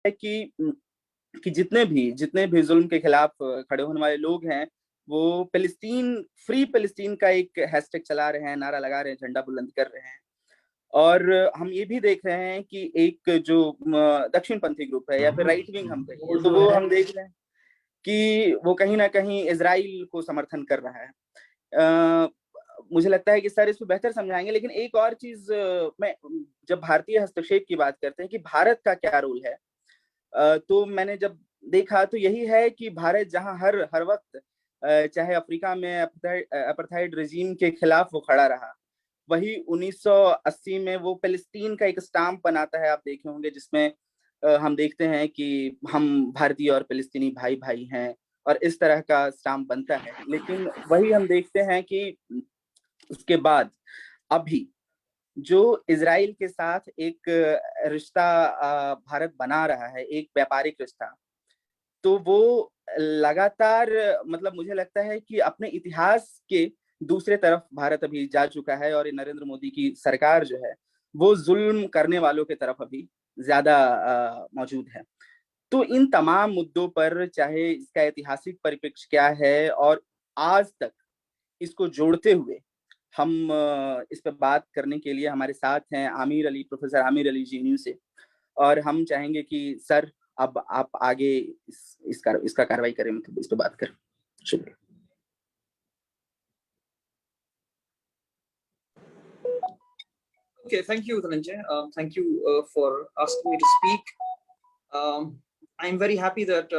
है कि जितने भी जुल्म के खिलाफ खड़े होने वाले लोग हैं, वो फ्री पैलेस्टीन का एक हैशटैग चला रहे हैं, नारा लगा रहे हैं, झंडा बुलंद कर रहे हैं। और हम ये भी देख रहे हैं कि एक जो दक्षिणपंथी ग्रुप है या फिर राइट विंग हम कहिए, तो वो हम देख रहे हैं कि वो कहीं ना कहीं इजराइल को समर्थन कर रहा है। मुझे लगता है कि सर इसको बेहतर समझाएंगे, लेकिन एक और चीज, मैं जब भारतीय हस्तक्षेप की बात करते हैं कि भारत का क्या रोल है, तो मैंने जब देखा तो यही है कि भारत जहां हर हर वक्त चाहे अफ्रीका में अपार्थाइड रेजिम के खिलाफ वो खड़ा रहा, वही 1980 में वो फिलिस्तीन का एक स्टाम्प बनाता है, आप देखे होंगे, जिसमें हम देखते हैं कि हम भारतीय और फिलिस्तीनी भाई भाई हैं, और इस तरह का स्टाम्प बनता है। लेकिन वही हम देखते हैं कि उसके बाद अभी जो इजराइल के साथ एक रिश्ता भारत बना रहा है, एक व्यापारिक रिश्ता, तो वो लगातार, मतलब मुझे लगता है कि अपने इतिहास के दूसरे तरफ भारत अभी जा चुका है, और नरेंद्र मोदी की सरकार जो है वो जुल्म करने वालों के तरफ अभी ज्यादा मौजूद है। तो इन तमाम मुद्दों पर, चाहे इसका ऐतिहासिक परिप्रेक्ष्य क्या है, और आज तक इसको जोड़ते हुए हम इस पर बात करने के लिए हमारे साथ हैं प्रोफेसर आमिर अली जीएनयू से, और हम चाहेंगे कि सर अब आप आगे इसका कार्रवाई करें, मतलब इस पर बात करें। शुक्रिया। Okay, thank you, Dhananjay. Thank you for asking me to speak. I'm very happy that,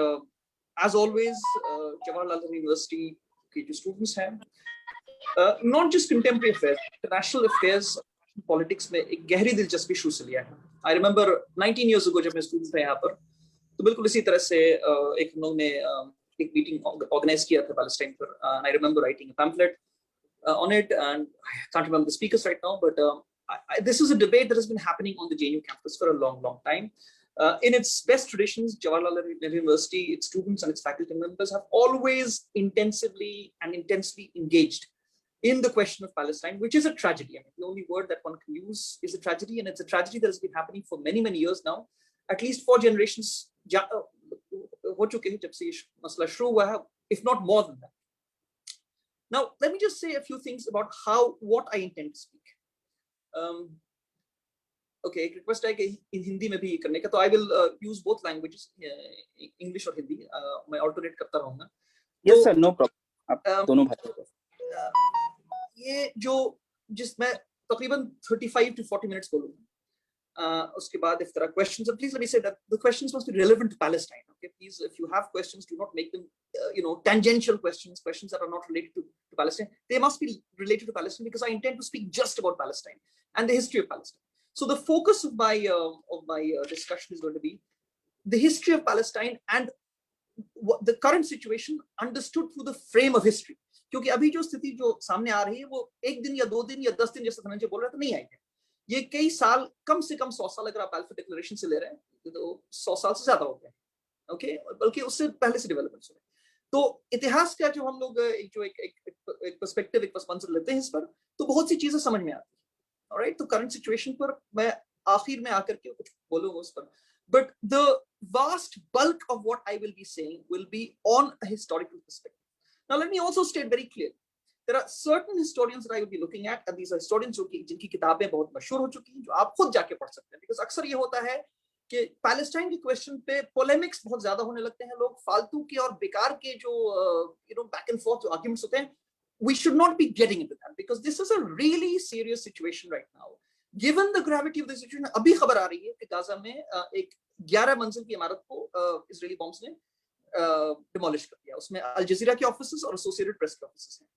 as always, Jawaharlal University के जो students हैं, not just contemporary affairs, international affairs, politics में एक गहरी दिलचस्पी शुरू से लिया है। I remember 19 years ago जब मैं student था यहाँ पर, तो बिल्कुल इसी तरह से एक उन्होंने एक मीटिंग ऑर्गेनाइज किया था पैलेस्टाइन पर, and I remember writing a pamphlet on it, and I can't remember the speakers right now, but this is a debate that has been happening on the JNU campus for a long time. In its best traditions, Jawaharlal Nehru University, its students and its faculty members have always intensely engaged in the question of Palestine, which is a tragedy. I mean, the only word that one can use is a tragedy, and it's a tragedy that has been happening for many years now, at least 4 generations हो चुके हैं जब से ये मसला शुरू हुआ है, if not more than that. Now, let me just say a few things about what I intend to speak. Okay, एक request है कि हिंदी में भी करने का, तो I will use both languages, English और हिंदी, मैं alternate करता रहूँगा। Yes sir, no problem. आप दोनों भाषा ये जिसमें तकरीबन 35 to 40 minutes बोलूँगा। उसके बाद if there are questions, and please let me say that the questions must be relevant to Palestine. Okay, please, if you have questions, do not make them tangential questions that are not related to Palestine. They must be related to Palestine, because I intend to speak just about Palestine and the history of Palestine. So the focus of my discussion is going to be the history of Palestine and the current situation understood through the frame of history. क्योंकि अभी जो स्थिति जो सामने आ रही है वो एक दिन या 2 दिन या 10 दिन जैसा धनंजय बोल रहा था नहीं आएगा। ये कई साल, कम से कम 100 साल अगर आप अल्फा डिक्लेरेशन से ले रहे हैं तो 100 साल से ज्यादा हो गए, ओके, बल्कि उससे पहले से डेवलपमेंट्स हुए। तो इतिहास का जो हम लोग एक पर्सपेक्टिव, एक मंजर लेते हैं इस पर, तो बहुत सी चीजें समझ में आती है। ऑलराइट, तो करंट सिचुएशन पर मैं आखिर में आकर के कुछ बोलूंगा उस पर, but the vast bulk of what I will be saying will be on a historical perspective. Now let me also state very clearly, there are certain historians that I will be looking at, and these are historians जिनकी किताबें बहुत मशहूर हो चुकी हैं, जो आप खुद जाके पढ़ सकते हैं, because अक्सर ये होता है कि पैलेस्टाइन के क्वेश्चन पे पोलेमिक्स बहुत ज्यादा होने लगते हैं, लोग फालतू के और बेकार के जो बैक एंड फोर्थ आर्गुमेंट्स होते हैं, we should not be getting into that, because this is a really serious situation right now. Given the gravity of the situation, अभी खबर आ रही है कि गाजा में एक 11 मंजिल की इमारत को इजरायली बॉम्ब्स ने डिमोलिश कर दिया। उसमें अल जजीरा के ऑफिसेस और एसोसिएटेड प्रेस के ऑफिसेस हैं।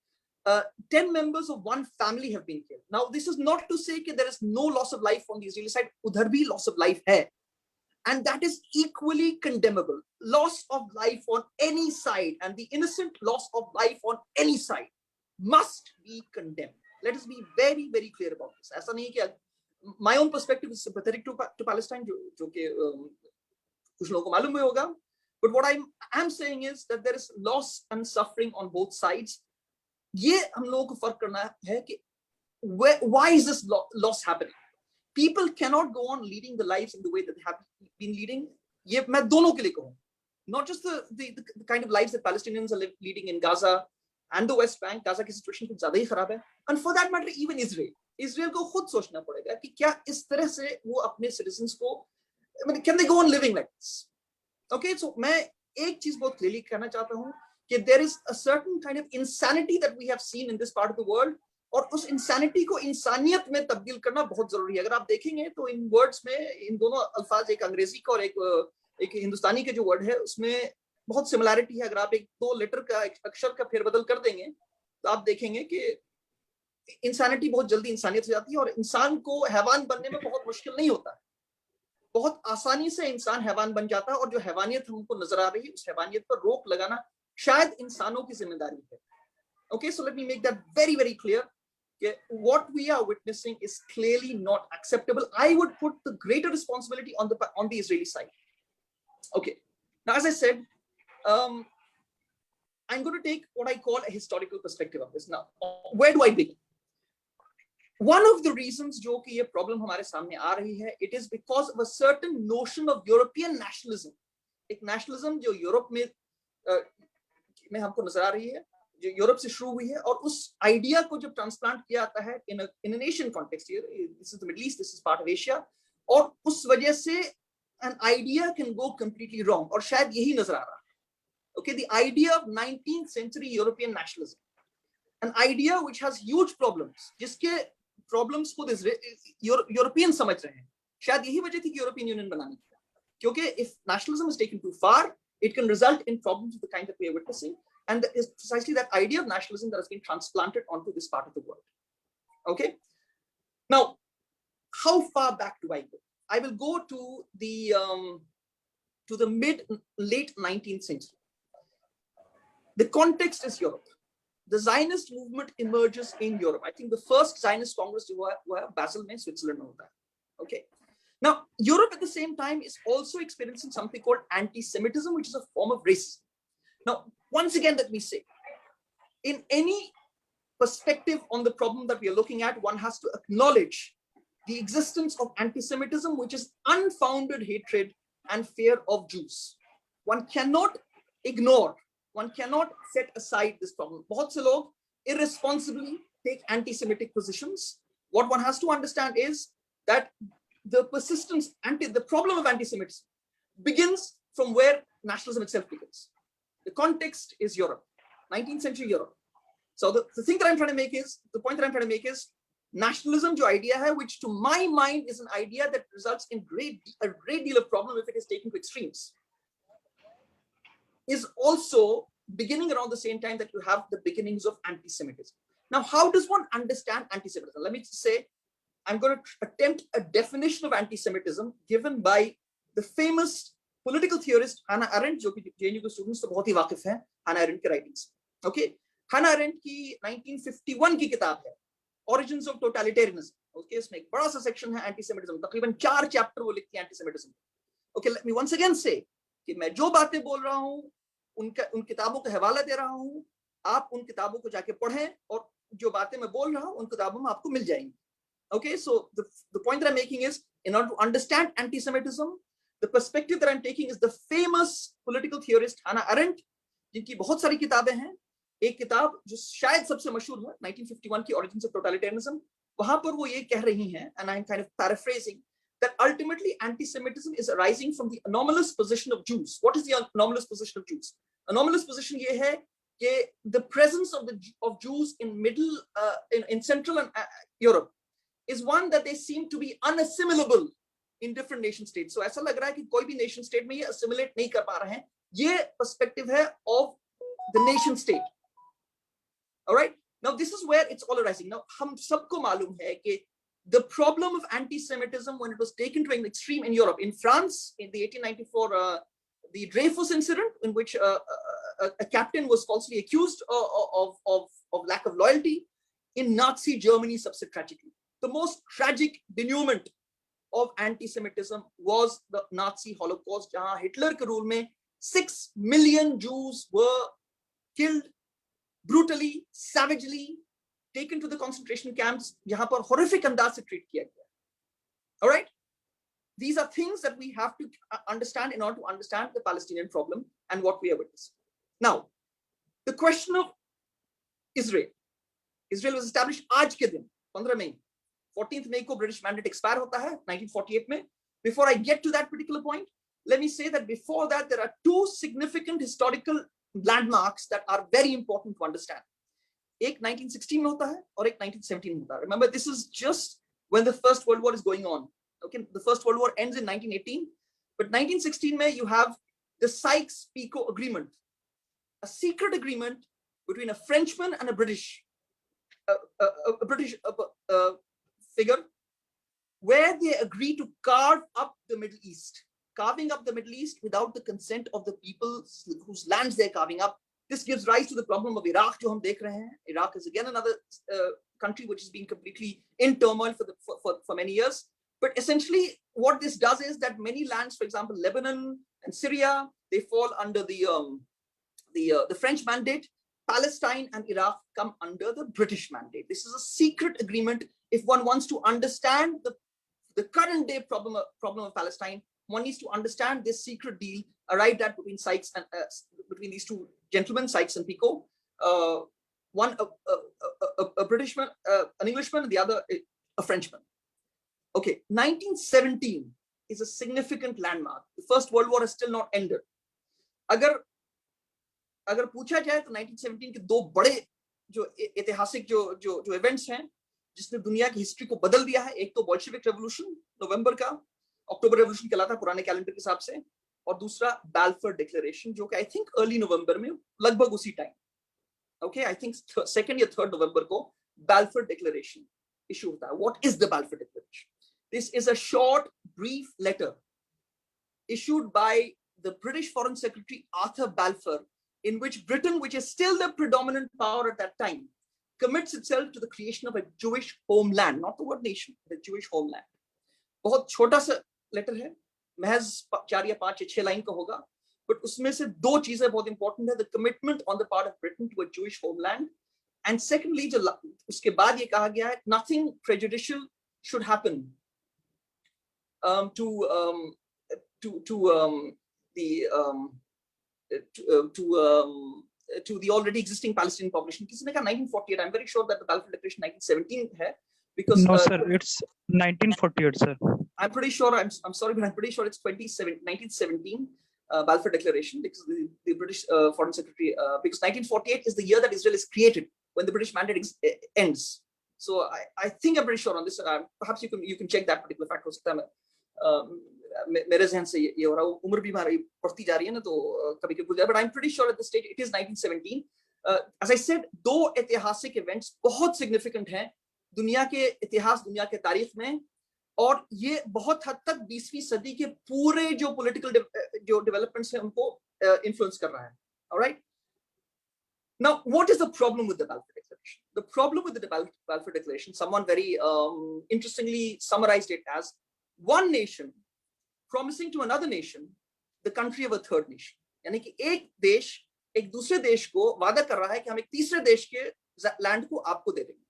10 members of one family have been killed. Now, this is not to say that there is no loss of life on the Israeli side. उधर भी loss of life है, and that is equally condemnable. Loss of life on any side, and the innocent loss of life on any side must be condemned. Let us be very clear about this. ऐसा नहीं कि my own perspective is sympathetic to Palestine, जो कि कुछ लोगों को मालूम भी होगा, but what I am saying is that there is loss and suffering on both sides. ये हम लोगों को फर्क करना है कि why is this loss happening? People cannot go on leading the lives in the way that they have been leading ये मैं दोनों के लिए कहूँ, not just the kind of lives that Palestinians are leading in Gaza and the West Bank. Gaza की situation कुछ ज्यादा ही खराब है, and for that matter even Israel को खुद सोचना पड़ेगा कि क्या इस तरह से वो अपने citizens को, I mean, can they go on living like this? Okay, so मैं एक चीज बहुत clearly कहना चाहता हूँ कि there is a certain kind of insanity that we have seen in this part of the world, और उस insanity को इंसानियत में तब्दील करना बहुत जरूरी है. अगर आप देखेंगे तो इन words में इन दोनों अल्फाज, एक अंग्रेजी का और एक हिंदुस्तानी के जो वर्ड है उसमें बहुत सिमिलैरिटी है. अगर आप एक दो लेटर का, एक अक्षर का फेरबदल कर देंगे तो आप देखेंगे कि इंसानिटी बहुत जल्दी इंसानियत हो जाती है, और इंसान को हैवान बनने में बहुत मुश्किल नहीं होता है. बहुत आसानी से इंसान हैवान बन जाता है, और जो हैवानियत हमको नजर आ रही है उस हैवानियत पर रोक लगाना शायद इंसानों की जिम्मेदारी है. Okay, so let me make that very, very clear. What we are witnessing is clearly not acceptable. I would put the greater responsibility on the Israeli side. Okay, now as I said, I'm going to take what I call a historical perspective of this. Now, where do I begin? One of the reasons जो कि ये problem हमारे सामने आ रही है, it is because of a certain notion of European nationalism. एक nationalism जो Europe में हमको नजर आ रही है, जो यूरोप से शुरू हुई है, और उस आइडिया को जब ट्रांसप्लांट किया जाता है in an Asian context here, this is the Middle East, this is part of Asia, और उस वजह से an idea can go completely wrong, और शायद यही नजर आ रहा है. Okay, the idea of 19th century European nationalism, an idea which has huge problems, जिसके problems खुद यूरोपियन समझ रहे हैं. शायद यही वजह थी कि यूरोपियन यूनियन बनाने की, क्योंकि if nationalism is taken too far, it can result in problems of the kind that we are witnessing, and it's precisely that idea of nationalism that has been transplanted onto this part of the world. Okay, now how far back do I go? I will go to the late 19th century. The context is Europe. The Zionist movement emerges in Europe. I think the first Zionist Congress was Basel, Switzerland. Okay. Now, Europe at the same time is also experiencing something called anti-Semitism, which is a form of racism. Now, once again, let me say, in any perspective on the problem that we are looking at, one has to acknowledge the existence of anti-Semitism, which is unfounded hatred and fear of Jews. One cannot ignore, one cannot set aside this problem. बहुत से लोग irresponsibly take anti-Semitic positions. What one has to understand is that the problem of anti-Semitism begins from where nationalism itself begins. The context is Europe, 19th century Europe. So the point that I'm trying to make is nationalism जो idea है, which to my mind is an idea that results in a great deal of problem if it is taken to extremes, is also beginning around the same time that you have the beginnings of anti-Semitism. Now, how does one understand anti-Semitism? Let me just say, I'm going to attempt a definition of anti-Semitism given by the famous political theorist Hannah Arendt, जो कि JNU के students तो बहुत ही वाकिफ हैं Hannah Arendt के writings. Okay, Hannah Arendt की 1951 की किताब है Origins of Totalitarianism. Okay, इसमें एक बड़ा सा section है anti-Semitism. तकरीबन 4 chapter वो लिखती है anti-Semitism. Okay, let me once again say कि मैं जो बातें बोल रहा हूँ उन किताबों का हवाला दे रहा हूँ, आप उन किताबों को जाके पढ़ें, और जो बातें मैं बोल रहा हूँ उन किताबों में आपको मिल जाएंगी. Okay, so the point that I'm making is, in order to understand anti-Semitism, the perspective that I'm taking is the famous political theorist Hannah Arendt, जिनकी बहुत सारी किताबें हैं. एक किताब जो शायद सबसे मशहूर है 1951 की Origins of Totalitarianism, वहां पर वो ये कह रही हैं, and I'm kind of paraphrasing, that ultimately anti-Semitism is arising from the anomalous position of Jews. What is the anomalous position of Jews? Anomalous position ये है कि the presence of Jews in Central and Europe is one that they seem to be unassimilable in different nation states. So ऐसा लग रहा है कि कोई भी nation state में ये assimilate नहीं कर पा रहे हैं. ये perspective है of the nation state. All right. Now this is where it's all arising. Now हम सबको मालूम है कि the problem of anti-Semitism, when it was taken to an extreme in Europe, in France, in the 1894 the Dreyfus incident, in which a captain was falsely accused of lack of loyalty. In Nazi Germany, सबसे tragically, the most tragic denouement of anti-Semitism was the Nazi Holocaust, जहां Hitler के rule में 6 million Jews were killed brutally, savagely, taken to the concentration camps, जहां पर horrific अंदाज से treat किया गया. All right. these are things that we have to understand in order to understand the Palestinian problem and what we are witnessing. Now, the question of Israel. Israel was established आज के दिन 15 मई 14th May को British mandate expire होता है 1948 में. Before I get to that particular point, let me say that before that there are two significant historical landmarks that are very important to understand. एक 1916 में होता है और एक 1917 में होता है. Remember, this is just when the First World War is going on. Okay, the First World War ends in 1918, but 1916 में you have the Sykes-Picot Agreement, a secret agreement between a Frenchman and a British figure, where they agree to carve up the Middle East, carving up the Middle East without the consent of the people whose lands they're carving up. This gives rise to the problem of Iraq, जो हम देख रहे हैं. Iraq is again another country which has been completely in turmoil for many years. But essentially, what this does is that many lands, for example, Lebanon and Syria, they fall under the French mandate. Palestine and Iraq come under the British mandate. This is a secret agreement. If one wants to understand the current day problem of Palestine, one needs to understand this secret deal arrived at between Sykes and between these two gentlemen, Sykes and Picot. One a Britishman, an Englishman, and the other a Frenchman. Okay, 1917 is a significant landmark. The First World War has still not ended. अगर पूछा जाए तो 1917 के दो बड़े जो ऐतिहासिक जो इवेंट्स हैं जिसने दुनिया की हिस्ट्री को बदल दिया है, एक तो बोल्शेविक रेवोल्यूशन नवंबर का, अक्टूबर रेवोल्यूशन कहलाता है पुराने कैलेंडर के हिसाब से, और दूसरा बाल्फोर डिक्लेरेशन जो कि आई थिंक अर्ली नवंबर में लगभग उसी time, okay, I think 2nd या 3rd नवंबर को बाल्फोर डिक्लेरेशन इशू होता है. What is the Balfour declaration? This is a short brief letter issued by the British Foreign Secretary Arthur Balfour, in which Britain, which is still the predominant power at that time, commits itself to the creation of a Jewish homeland, not the word nation, the Jewish homeland. बहुत छोटा सा letter है, महज 4 या 5 या 6 line का होगा, but उसमें से दो चीजें बहुत इंपॉर्टेंट है. The commitment on the part of Britain to a Jewish homeland, and secondly जो उसके बाद ये कहा गया है, nothing prejudicial should happen to the already existing Palestinian population. किसी ने कहा 1948. I'm very sure that the Balfour Declaration 1917 है, because no sir, it's 1948 sir. I'm pretty sure, I'm sorry, but I'm pretty sure it's 1917 Balfour Declaration, because the British Foreign Secretary, because 1948 is the year that Israel is created, when the British mandate ends. So I think I'm pretty sure on this. Perhaps you can check that particular fact. हो सकता है मेरे ज़हन से ये हो रहा है, उम्र भी हमारी बढ़ती जा रही है ना, तो कभी कभी भूल जाए, but I'm pretty sure at this stage it is 1917. As I said, दो ऐतिहासिक इवेंट्स बहुत सिग्निफिकेंट हैं दुनिया के इतिहास, दुनिया के तारीख में, और ये बहुत हद तक 20वीं सदी के पूरे जो पॉलिटिकल जो डेवलपमेंट्स हैं उनको इन्फ्लुएंस कर रहा है. Alright? Now, what is the problem with the Balfour Declaration? The problem with the Balfour Declaration, someone very interestingly summarized it as one nation promising to another nation the country of a third nation. यानी कि एक देश एक दूसरे देश को वादा कर रहा है कि हम एक तीसरे देश के लैंड को आपको दे देंगे.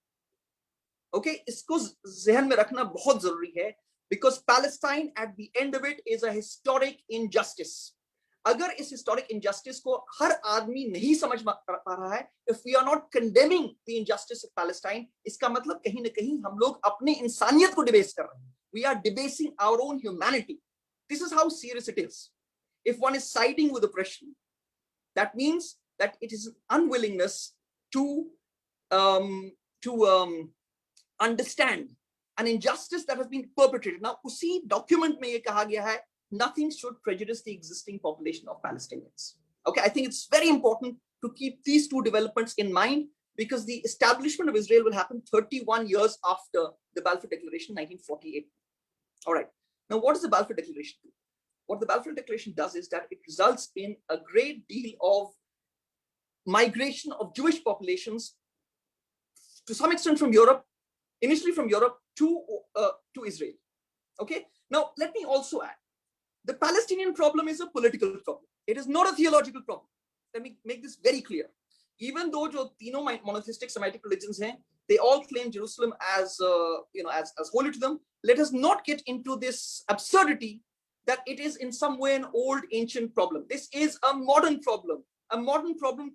ओके, इसको ज़हन में रखना बहुत जरूरी है, because Palestine at the end of it is a historic injustice. अगर इस historic injustice को हर आदमी नहीं समझ पा रहा है, if we are not condemning the injustice of Palestine, इसका मतलब कहीं ना कहीं हम लोग अपने इंसानियत को डिबेस कर रहे हैं. We are debasing our own humanity. This is how serious it is. If one is siding with oppression, that means that it is an unwillingness to understand an injustice that has been perpetrated. Now, उसी document में ये कहा गया है, nothing should prejudice the existing population of Palestinians. Okay, I think it's very important to keep these two developments in mind, because the establishment of Israel will happen 31 years after the Balfour Declaration, 1948. All right. Now, what does the Balfour Declaration do? What the Balfour Declaration does is that it results in a great deal of migration of Jewish populations, to some extent from Europe, initially from Europe to Israel. Okay. Now, let me also add, the Palestinian problem is a political problem. It is not a theological problem. Let me make this very clear. even though जो तीनों monotheistic Semitic religions हैं, they all claim Jerusalem as as holy to them. Let us not get into this absurdity that it is in some way an old ancient problem. This is a modern problem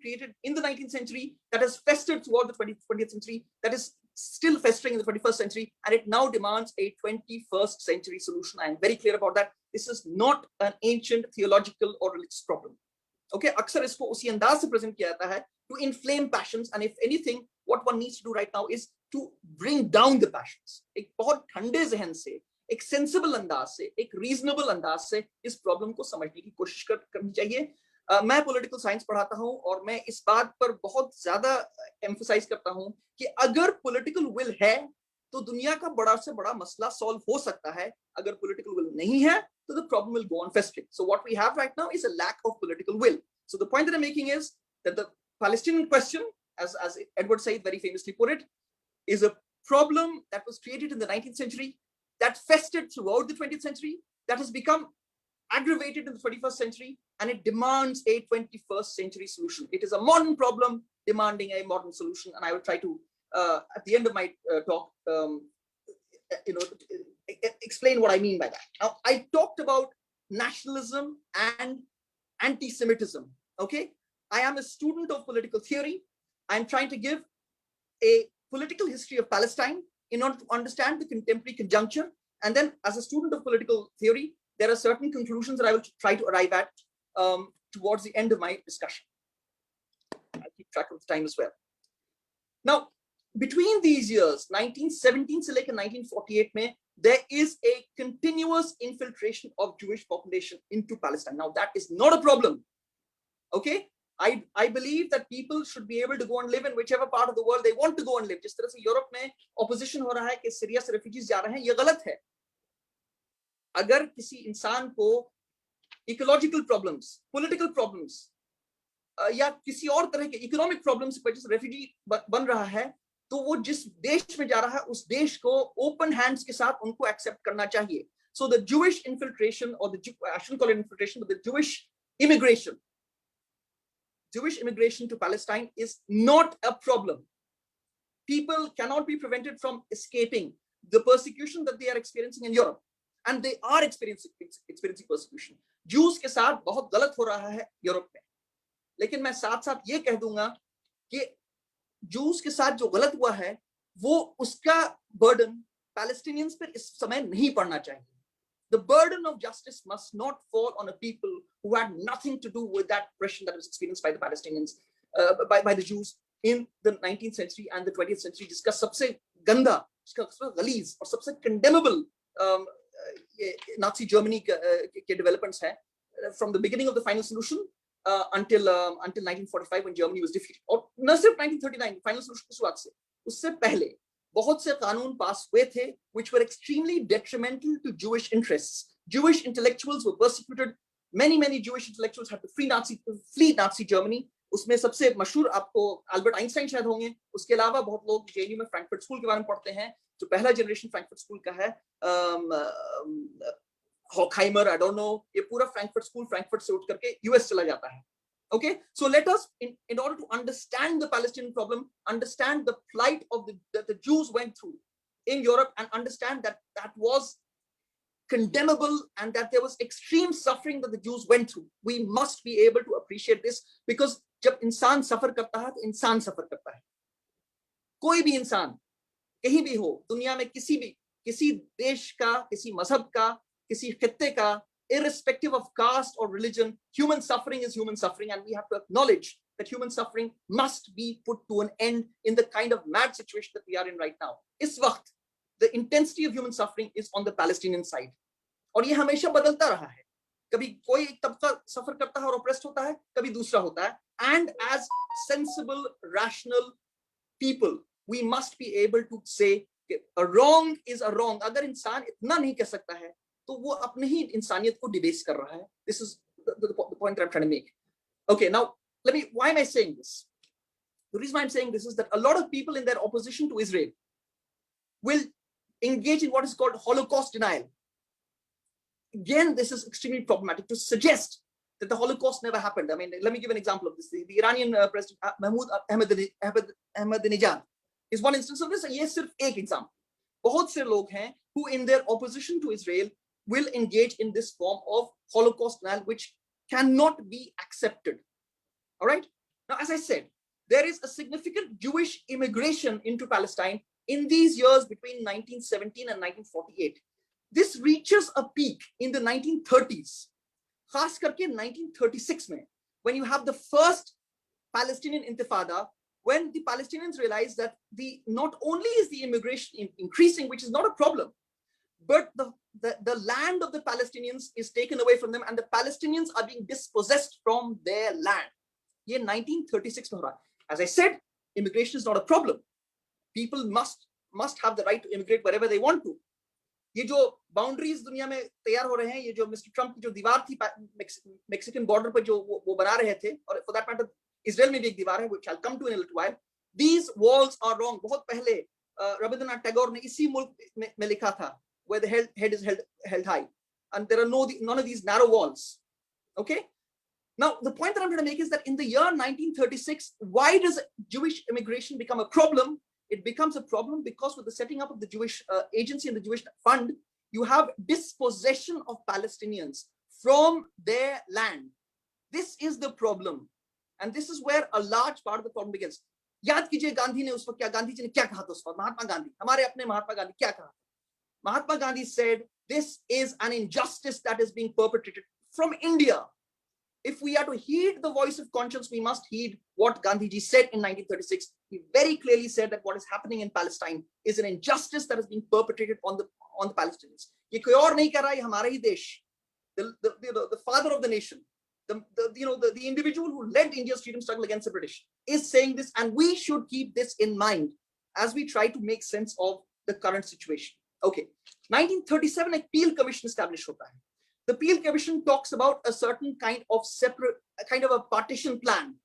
created in the 19th century that has festered throughout the 20th century, that is still festering in the 21st century, and it now demands a 21st century solution. I am very clear about that. This is not an ancient theological or religious problem. Okay, अक्सर इसको उसी अंदाज से present किया जाता है to inflame passions, and if anything, what one needs to do right now is to bring down the passions. एक बहुत ठंडे जहन से, एक सेंसिबल अंदाज से, एक रीजनेबल अंदाज से इस प्रॉब्लम को समझने की कोशिश करनी चाहिए. मैं पॉलिटिकल साइंस पढ़ाता हूं और मैं इस बात पर बहुत ज्यादा एम्फसाइज करता हूं कि अगर पॉलिटिकल विल है तो दुनिया का बड़ा से बड़ा मसला सॉल्व हो सकता है. अगर पॉलिटिकल विल नहीं है तो the problem will go on festering. So what we have right now is a lack of political will. So the point that I'm making is that the Palestinian question, as Edward Said very famously put it, is a problem that was created in the 19th century, that festered throughout the 20th century, that has become aggravated in the 21st century, and it demands a 21st century solution. It is a modern problem demanding a modern solution, and I will try to, at the end of my talk, explain what I mean by that. Now, I talked about nationalism and anti-Semitism. Okay, I am a student of political theory. I'm trying to give a political history of Palestine in order to understand the contemporary conjuncture. And then, as a student of political theory, there are certain conclusions that I will try to arrive at towards the end of my discussion. I'll keep track of the time as well. Now, between these years, 1917 से लेकर 1948 में, there is a continuous infiltration of Jewish population into Palestine. Now, that is not a problem. Okay, I believe that people should be able to go and live in whichever part of the world they want to go and live. जिस तरह से Europe में opposition हो रहा है कि Syria से refugees जा रहे हैं, ये गलत है. अगर किसी इंसान को ecological problems, political problems, या किसी और तरह के economic problems की वजह से refugee बन रहा है, तो वो जिस देश में जा रहा है उस देश को open hands के साथ उनको accept करना चाहिए. So the Jewish infiltration, or I shouldn't call it infiltration, but the Jewish immigration to Palestine is not a problem. People cannot be prevented from escaping the persecution that they are experiencing in Europe, and they are experiencing persecution. Jews के साथ बहुत गलत हो रहा है Europe में, लेकिन मैं साथ साथ ये कह दूंगा कि Jews के साथ जो गलत हुआ है वो उसका burden Palestinians पर इस समय नहीं पड़ना चाहिए. The burden of justice must not fall on a people who had nothing to do with that oppression that was experienced by the Palestinians, by the Jews in the 19th century and the 20th century. जिसका सबसे गंदा, जिसका सबसे गलीज और सबसे condemnable Nazi Germany के developments हैं from the beginning of the final solution until 1945 when Germany was defeated. और न सिर्फ 1939 final solution की शुरुआत से, उससे पहले बहुत से कानून पास हुए थे which were extremely detrimental to Jewish interests. Jewish intellectuals were persecuted. Many Jewish intellectuals had to flee Nazi Germany. उसमें सबसे मशहूर आपको अल्बर्ट आइंस्टाइन शायद होंगे. उसके अलावा बहुत लोग जेएनयू में फ्रैंकफर्ट स्कूल के बारे में पढ़ते हैं, जो पहला जनरेशन फ्रैंकफर्ट स्कूल का है. हॉकहाइमर, आई डोंट नो, ये पूरा फ्रैंकफर्ट स्कूल फ्रैंकफर्ट से उठ करके यूएस चला जाता है. Okay, so let us, in order to understand the Palestinian problem, understand the plight of that the Jews went through in Europe, and understand that that was condemnable and that there was extreme suffering that the Jews went through. We must be able to appreciate this, because जब इंसान सफर करता है तो इंसान सफर करता है. कोई भी इंसान कहीं भी हो दुनिया में, किसी देश का, किसी मजहब का, किसी खित्ते का, irrespective of caste or religion, human suffering is human suffering, and we have to acknowledge that human suffering must be put to an end in the kind of mad situation that we are in right now. इस वक्त the intensity of human suffering is on the Palestinian side, और ये हमेशा बदलता रहा है. कभी कोई एक तबका सफर करता है और oppressed होता है, कभी दूसरा होता है. And as sensible, rational people, we must be able to say a wrong is a wrong. अगर इंसान इतना नहीं कह सकता है तो वो अपने ही इंसानियत को डिबेस कर रहा है. This is the point that I'm trying to make. Okay, now why am I saying this? The reason why I'm saying this is that a lot of people in their opposition to Israel will engage in what is called Holocaust denial. Again, this is extremely problematic. To suggest that the Holocaust never happened. I mean, let me give an example of this. The Iranian President Mahmoud Ahmadinejad is one instance of this. Ye sirf ek example. Bahut se log hain who in their opposition to Israel will engage in this form of Holocaust denial, which cannot be accepted. All right. Now, as I said, there is a significant Jewish immigration into Palestine in these years between 1917 and 1948. This reaches a peak in the 1930s. Khas karke 1936 mein, when you have the first Palestinian Intifada, when the Palestinians realize that not only is the immigration increasing, which is not a problem, but the land of the Palestinians is taken away from them and the Palestinians are being dispossessed from their land. Ye 1936 mein ho raha. As I said, immigration is not a problem. People must have the right to immigrate wherever they want to. ये जो boundaries दुनिया में तैयार हो रहे हैं, ये जो मिस्टर ट्रम्प की जो दीवार थी मेक्सिकन बॉर्डर पर जो वो बना रहे थे, और फॉर दैट मैटर इजराइल में भी एक दीवार है, which I'll come to in a little while. These walls are wrong. बहुत पहले रविंद्रनाथ टैगोर ने इसी मुल्क में लिखा था, where the head is held high, and there are none of these narrow walls. Okay. Now the point that I'm trying to make is that in the year 1936, why does Jewish immigration become a problem? It becomes a problem because with the setting up of the Jewish agency and the Jewish fund, you have dispossession of Palestinians from their land. This is the problem. And this is where a large part of the problem begins. याद कीजिए गांधी ने उस वक्त क्या, गांधी जी ने क्या कहा था उस वक्त, महात्मा गांधी, हमारे अपने महात्मा गांधी क्या कहा? Mahatma Gandhi said, this is an injustice that is being perpetrated from India. If we are to heed the voice of conscience, we must heed what Gandhiji said in 1936. He very clearly said that what is happening in Palestine is an injustice that is being perpetrated on the Palestinians. ये कोई और नहीं कर रहा है, हमारा ही देश, the father of the nation, the individual who led India's freedom struggle against the British is saying this, and we should keep this in mind as we try to make sense of the current situation. Okay, 1937 एक Peel Commission established होता है. The Peel Commission talks about a certain kind of a partition plan,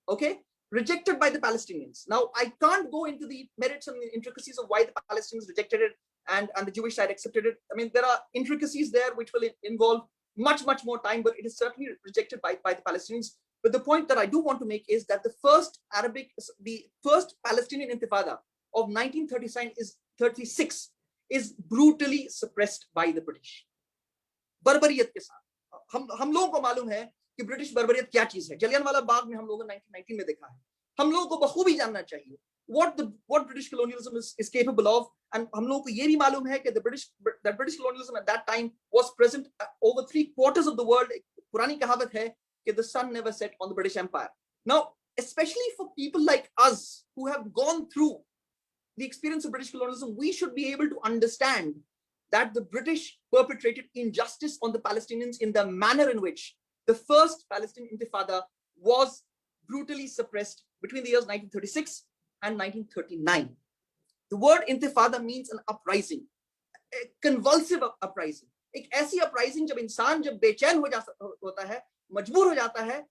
okay, rejected by the Palestinians. Now, I can't go into the merits and the intricacies of why the Palestinians rejected it and the Jewish side accepted it. I mean, there are intricacies there which will involve much more time, but it is certainly rejected by the Palestinians. But the point that I do want to make is that the first Palestinian Intifada of 1936 is brutally suppressed by the British. बर्बरियत के साथ हम लोगों को मालूम है कि British बर्बरियत क्या चीज है. जलियांवाला बाग में हम लोगों ने 1919 में देखा है. हम लोगों को बखूबी जानना चाहिए what British colonialism is capable of, and हम लोगों को ये भी मालूम है कि that British colonialism at that time was present over 3/4 of the world. पुरानी कहावत है कि the sun never set on the British Empire. Now, especially for people like us who have gone through the experience of British colonialism, we should be able to understand that the British perpetrated injustice on the Palestinians in the manner in which the first Palestinian Intifada was brutally suppressed between the years 1936 and 1939. The word Intifada means an uprising, a convulsive uprising. एक ऐसी uprising जब इंसान जब बेचैन होता है, मजबूर हो जाता है,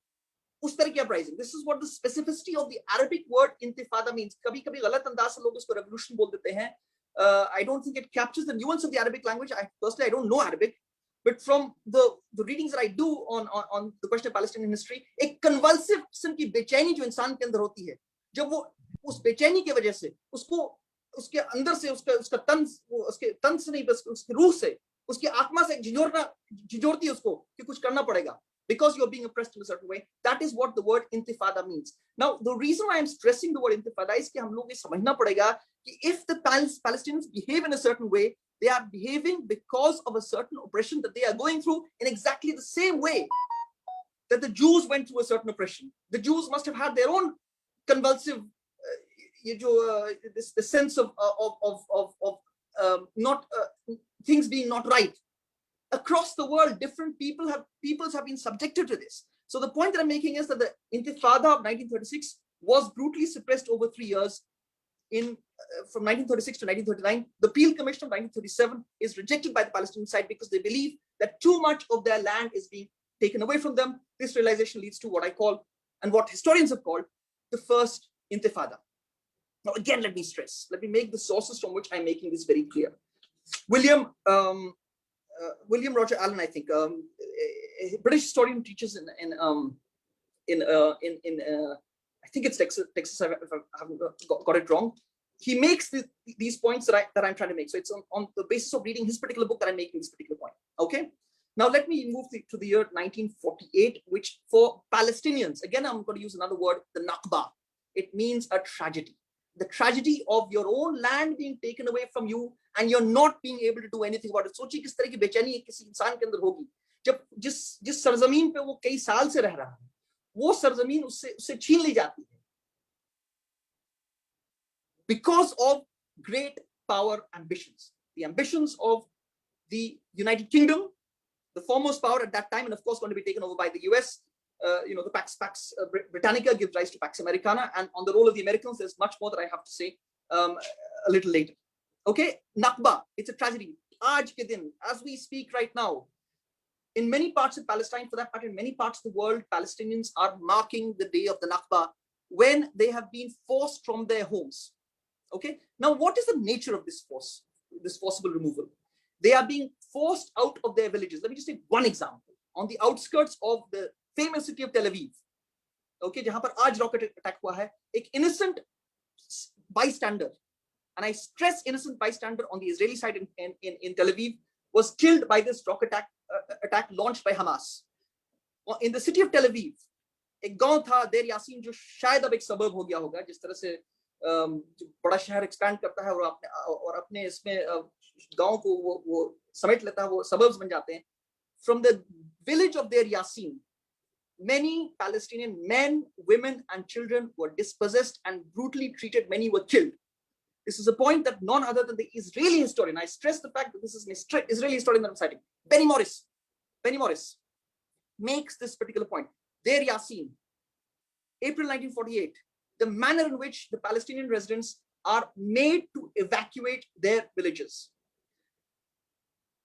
उस तरह की uprising. This is what the specificity of the Arabic word Intifada means. कभी-कभी गलत अंदाज से लोग इसको revolution बोल देते हैं. I don't think it captures the nuance of the Arabic language. Personally, I don't know Arabic, but from the readings that I do on the question of Palestinian history, एक convulsive किस्म की बेचैनी जो इंसान के अंदर होती है, जब वो उस बेचैनी की वजह से उसको उसके अंदर से उसके तन से नहीं, बस उसके रूह से, उसकी आत्मा से झिझोरती है उसको कि कुछ करना पड़ेगा, because you're being oppressed in a certain way. That is what the word Intifada means. Now, the reason why I'm stressing the word Intifada is कि हम लोग ये समझना पड़ेगा कि if the Palestinians behave in a certain way, they are behaving because of a certain oppression that they are going through in exactly the same way that the Jews went through a certain oppression. The Jews must have had their own convulsive, the sense of not things being not right. Across the world, different peoples have been subjected to this. So the point that I'm making is that the Intifada of 1936 was brutally suppressed over 3 years. From 1936 to 1939, the Peel Commission of 1937 is rejected by the Palestinian side because they believe that too much of their land is being taken away from them. This realization leads to what I call, and what historians have called, the first Intifada. Now, again, let me stress, let me make the sources from which I'm making this very clear. William William Roger Allen, I think, a British historian, teaches I think it's Texas. If I haven't got it wrong. He makes these points that I'm trying to make. So it's on the basis of reading his particular book that I'm making this particular point. Okay. Now let me move to the year 1948, which for Palestinians, again, I'm going to use another word, the Nakba. It means a tragedy. The tragedy of your own land being taken away from you and you're not being able to do anything about it. सोचिए किस तरह की बेचैनी किसी इंसान के अंदर होगी जब जिस सरजमीन पे वो कई साल से रह रहा है, वो सरजमीन उससे छीन ली जाती है because of great power ambitions. The ambitions of the United Kingdom, the foremost power at that time, and of course going to be taken over by the US. The Pax Britannica gives rise to Pax Americana, and on the role of the Americans, there's much more that I have to say a little later. Okay, Nakba, it's a tragedy. Aaj ke din, as we speak right now, in many parts of Palestine, for that matter, in many parts of the world, Palestinians are marking the day of the Nakba when they have been forced from their homes. Okay, now what is the nature of this forcible removal? They are being forced out of their villages. Let me just take one example. On the outskirts of the famous city of Tel Aviv, okay, jahan par aaj rocket attack hua hai, ek innocent bystander, and I stress innocent bystander on the Israeli side in Tel Aviv, was killed by this rocket attack launched by Hamas. In the city of Tel Aviv, एक गांव था देर यासीन जो शायद अब एक सबब हो गया होगा, जिस तरह से बड़ा शहर एक्सपैंड करता है और अपने इसमें गांव को वो समेट लेता है, वो सबर्ब्स बन जाते हैं. From the village of Deir Yassin, many Palestinian men, women, and children were dispossessed and brutally treated. Many were killed. This is a point that none other than the Israeli historian, I stress the fact that this is an Israeli historian that I'm citing, Benny Morris, makes this particular point. Deir Yassin, April 1948, the manner in which the Palestinian residents are made to evacuate their villages.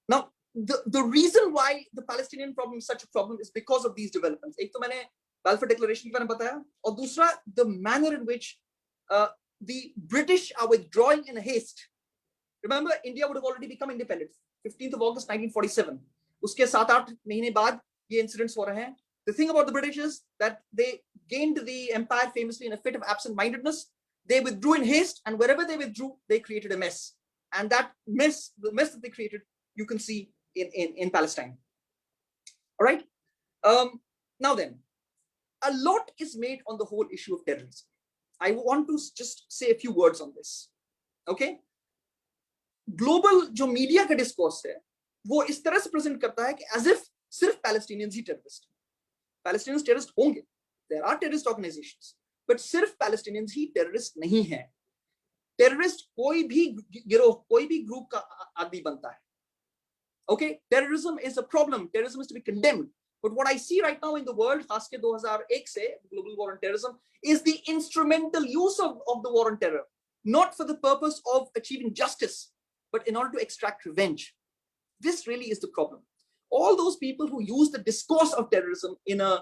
Now, the reason why the Palestinian problem is such a problem is because of these developments. एक तो मैंने Balfour Declaration के बारे में बताया, और दूसरा, the manner in which the British are withdrawing in haste. Remember, India would have already become independent. 15th of August 1947. उसके 7-8 महीने बाद ये incidents हो रहे हैं. The thing about the British is that they gained the empire famously in a fit of absent-mindedness. They withdrew in haste, and wherever they withdrew, they created a mess. And that mess, the mess that they created, you can see in Palestine. All right. Now then, a lot is made on the whole issue of terrorism. I want to just say a few words on this. Okay. Global जो media का discourse है, वो इस तरह से present करता है कि as if सिर्फ Palestinians ही terrorist. Palestinians terrorist होंगे. There are terrorist organizations, but सिर्फ Palestinians ही terrorist नहीं है. Terrorist कोई भी गिरोह, कोई भी group का आदमी बनता है. Okay, terrorism is a problem. Terrorism is to be condemned. But what I see right now in the world, खास के 2001 से, global war on terrorism, is the instrumental use of the war on terror, not for the purpose of achieving justice, but in order to extract revenge. This really is the problem. All those people who use the discourse of terrorism in an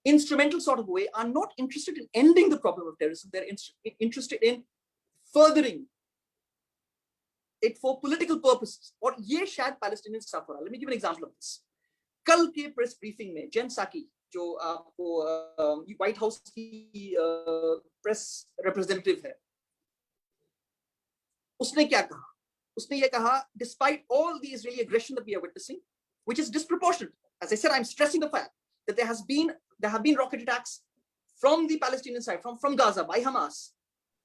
instrumental sort of way are not interested in ending the problem of terrorism. They're interested in furthering it for political purposes. और ये शायद Palestinians suffer. Let me give an example of this. कल के press briefing में जेन साकी, जो आपको white house की प्रेस रिप्रेजेंटेटिव है, उसने क्या कहा? उसने ये कहा, despite all the Israeli aggression that we are witnessing, which is disproportionate. As I said, I'm stressing the fact that there have been rocket attacks from the Palestinian side, from Gaza by Hamas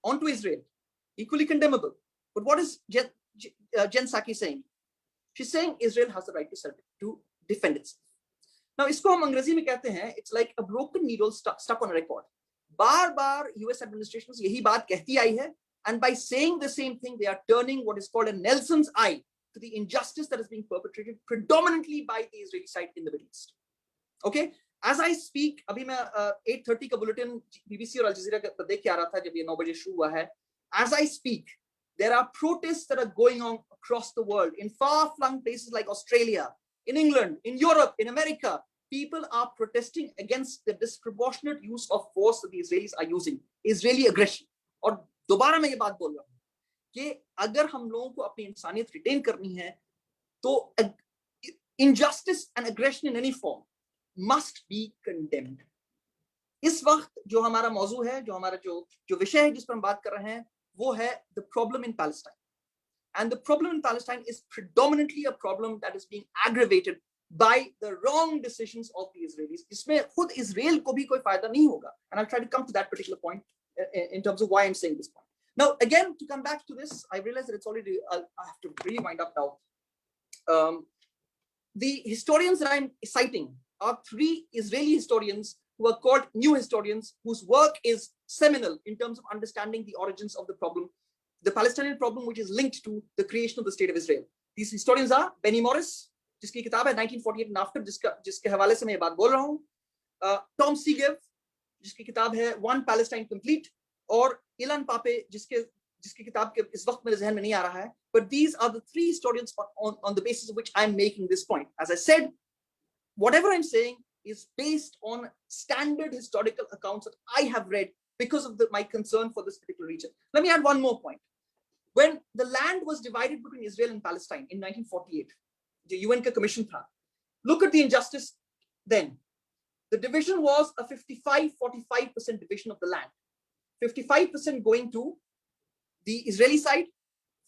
onto Israel, equally condemnable. But what is Jen Psaki saying? She's saying Israel has the right to defend itself. Now, इसको हम अंग्रेजी में कहते हैं, it's like a broken needle stuck on a record. बार-बार US administrations यही बात कहती आई है, and by saying the same thing, they are turning what is called a Nelson's eye to the injustice that is being perpetrated predominantly by the Israeli side in the Middle East. Okay, as I speak, अभी मैं 8:30 का bulletin BBC और Al Jazeera पर देख के आ रहा था जब ये 9 बजे शुरू हुआ है. As I speak, there are protests that are going on across the world in far-flung places like Australia, in England, in Europe, in America. People are protesting against the disproportionate use of force that the Israelis are using, Israeli aggression. और दोबारा मैं ये बात बोल रहा हूँ कि अगर हम लोगों को अपनी इंसानियत रिटेन करनी है, तो injustice and aggression in any form must be condemned. इस वक्त जो हमारा मौजू है, जो हमारा जो विषय है जिस पर हम बात कर रहे हैं, वो है the problem in Palestine. And the problem in Palestine is predominantly a problem that is being aggravated by the wrong decisions of the Israelis. इसमें खुद इजराइल को भी कोई फायदा नहीं होगा. And I'll try to come to that particular point in terms of why I'm saying this point. Now, again, to come back to this, I realize that it's already, I have to really wind up now. The historians that I'm citing are 3 Israeli historians who are called new historians, whose work is seminal in terms of understanding the origins of the problem, the Palestinian problem, which is linked to the creation of the state of Israel. These historians are Benny Morris, जिसकी किताब है 1948 and After, जिसके हवाले से मैं ये बात बोल रहा हूँ, Tom Segev, जिसकी किताब है One Palestine Complete, और Ilan Pape, जिसकी किताब के इस वक्त मेरे ज़हन में नहीं आ रहा है. But these are the 3 historians on the basis of which I'm making this point. As I said, whatever I'm saying is based on standard historical accounts that I have read because of my concern for this particular region. Let me add one more point. When the land was divided between Israel and Palestine in 1948, the UN commission tha, look at the injustice then. The division was a 55-45% division of the land. 55% going to the Israeli side,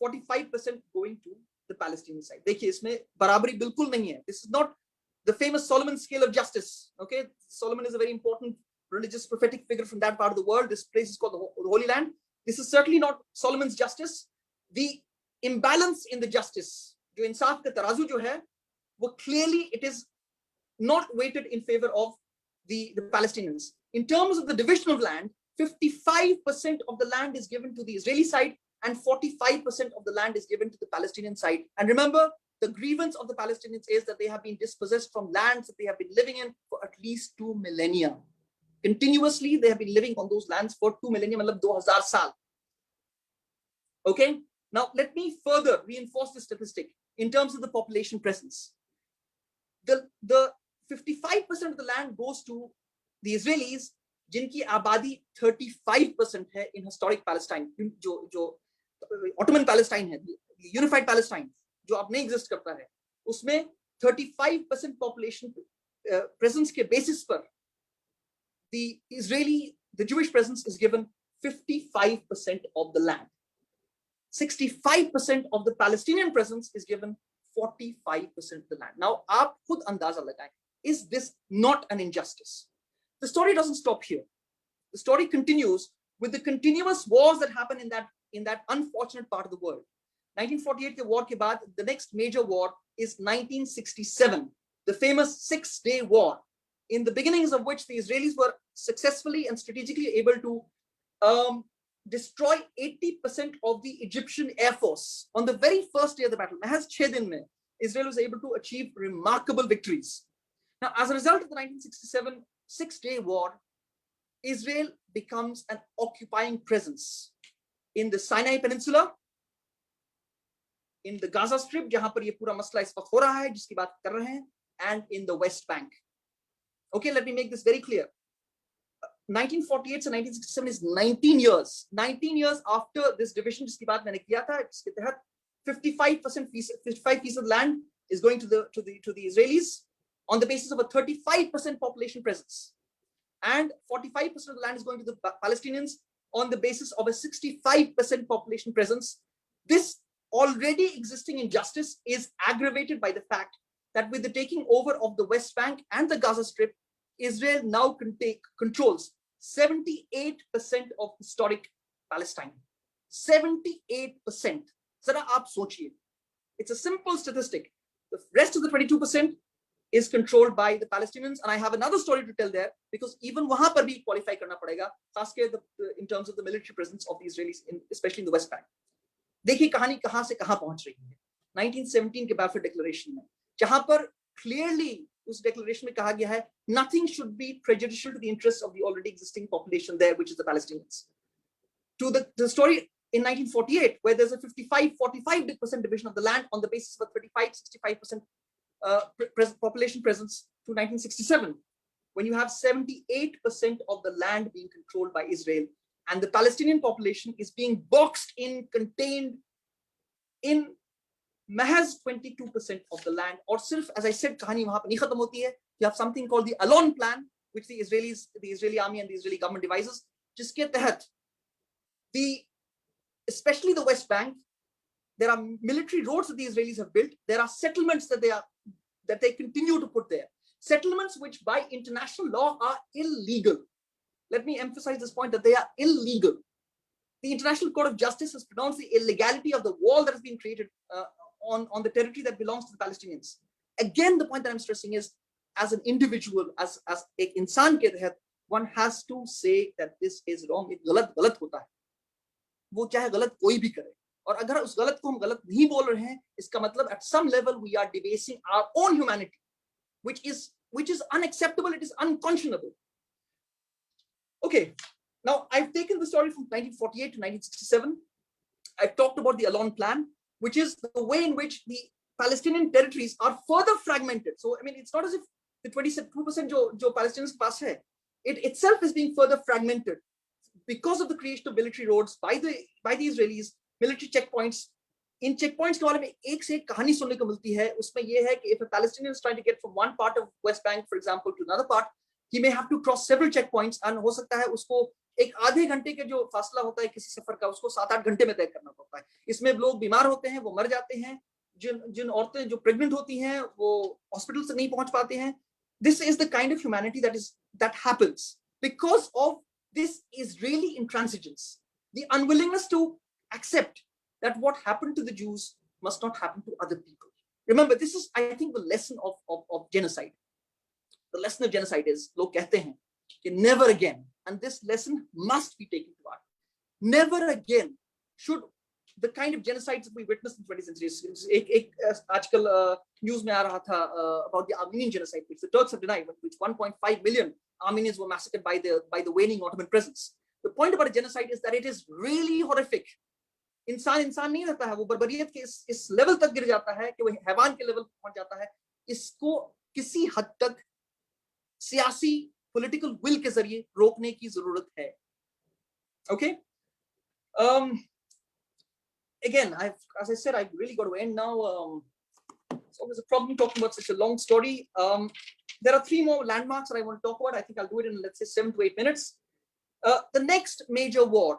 45% going to the Palestinian side. देखिए इसमें बराबरी बिल्कुल नहीं है. This is not the famous Solomon scale of justice. Okay, Solomon is a very important religious prophetic figure from that part of the world. This place is called the Holy Land. This is certainly not Solomon's justice. The imbalance in the justice, जो इंसाफ का तराजू जो है, वो clearly it is not weighted in favor of the Palestinians. In terms of the division of land, 55% of the land is given to the Israeli side and 45% of the land is given to the Palestinian side. And remember, the grievance of the Palestinians is that they have been dispossessed from lands that they have been living in for at least 2 millennia. Continuously, they have been living on those lands for 2 millennia, मतलब 2000 साल. Okay, now let me further reinforce this statistic in terms of the population presence. The 55% of the land goes to the Israelis, जिनकी आबादी 35% है in historic Palestine, जो Ottoman Palestine है, unified Palestine, जो अब नहीं exist करता है, उसमें 35% population presence के basis पर the Jewish presence is given 55% of the land. 65% of the Palestinian presence is given 45% of the land. Now, आप खुद अंदाजा लगाएं, is this not an injustice? The story doesn't stop here. The story continues with the continuous wars that happen in that unfortunate part of the world. 1948 के war के बाद, the next major war is 1967, the famous 6-day war, in the beginnings of which the Israelis were successfully and strategically able to destroy 80% of the Egyptian Air Force on the very first day of the battle. महज 6 दिन में Israel was able to achieve remarkable victories. Now, as a result of the 1967 6-day war, Israel becomes an occupying presence in the Sinai Peninsula, in the Gaza Strip, जहां पर ये पूरा मसला इस वक्त हो रहा है, जिसकी बात कर रहे हैं, and in the West Bank. Okay, let me make this very clear. 1948 and 1967 is 19 years. 19 years after this division, जिसकी बात मैंने किया था, जिसके तहत 55% of land is going to the Israelis on the basis of a 35% population presence, and 45% of the land is going to the Palestinians on the basis of a 65% population presence. This already existing injustice is aggravated by the fact that with the taking over of the West Bank and the Gaza Strip, Israel now controls 78% of historic Palestine. 78%. Zara aap sochiye. It's a simple statistic. The rest of the 22% is controlled by the Palestinians, and I have another story to tell there, because even wahan par bhi qualify karna padega, खास के in terms of the military presence of the Israelis, especially in the West Bank. देखिए कहानी कहां से कहां पहुंच रही है. 1917 के Balfour Declaration में, जहां पर clearly उस declaration में कहा गया है, nothing should be prejudicial to the interests of the already existing population there, which is the Palestinians. To the story in 1948, where there's a 55-45% division of the land on the basis of a 35-65% population presence, to 1967, when you have 78% of the land being controlled by Israel, and the Palestinian population is being boxed in, contained in महज 22% of the land, और सिर्फ, as I said, कहानी वहां पर नहीं खत्म होती है. You have something called the Allon Plan, which the Israeli army and the Israeli government devises, जिसके तहत especially the West Bank, there are military roads that the Israelis have built. There are settlements that they continue to put there. Settlements which by international law are illegal. Let me emphasize this point, that they are illegal. The International Court of Justice has pronounced the illegality of the wall that has been created on the territory that belongs to the Palestinians. Again, the point that I'm stressing is, as an individual, as एक इंसान के तहत, one has to say that this is wrong. ये गलत होता है. वो चाहे गलत कोई भी करे. और अगर उस गलत को हम गलत नहीं बोल रहे हैं, इसका मतलब at some level we are debasing our own humanity, which is unacceptable. It is unconscionable. Okay, now I've taken the story from 1948 to 1967. I've talked about the Allon Plan, which is the way in which the Palestinian territories are further fragmented. So I mean, it's not as if the 22% जो Palestinians pass है, it itself is being further fragmented because of the creation of military roads by the Israelis, military checkpoints. In checkpoints के बारे में एक से एक कहानी सुनने को मिलती है. उसमें ये है कि if a Palestinian is trying to get from one part of West Bank, for example, to another part, he may have to cross several checkpoints, and हो सकता है उसको एक आधे घंटे के जो फासला होता है किसी सफर का, उसको 7-8 घंटे में तय करना पड़ता है. इसमें लोग बीमार होते हैं, वो मर जाते हैं. जिन औरतें जो प्रेग्नेंट होती हैं, वो हॉस्पिटल से नहीं पहुंच पाते हैं. This is the kind of humanity that happens because of this Israeli intransigence, the unwillingness to accept that what happened to the Jews must not happen to other people. Remember, this is, I think, the lesson of genocide. The lesson of genocide is, log kehte hain कि never again, and this lesson must be taken to heart. Never again should the kind of genocides that we witnessed in the 20th century. आजकल news में आ रहा था about the Armenian genocide, which the Turks have denied, which 1.5 million Armenians were massacred by the waning Ottoman presence. The point about a genocide is that it is really horrific. इंसान नहीं रहता है, वो बर्बरियत के इस लेवल तक गिर जाता है कि वो हैवान के लेवल पहुंच जाता है. इसको किसी हद तक सियासी political will के जरिए रोकने की जरूरत है. Okay. Again, as I said, I've really got to end now. It's always a problem talking about such a long story. There are 3 more landmarks that I want to talk about. I think I'll do it in, let's say, 7 to 8 minutes. The next major war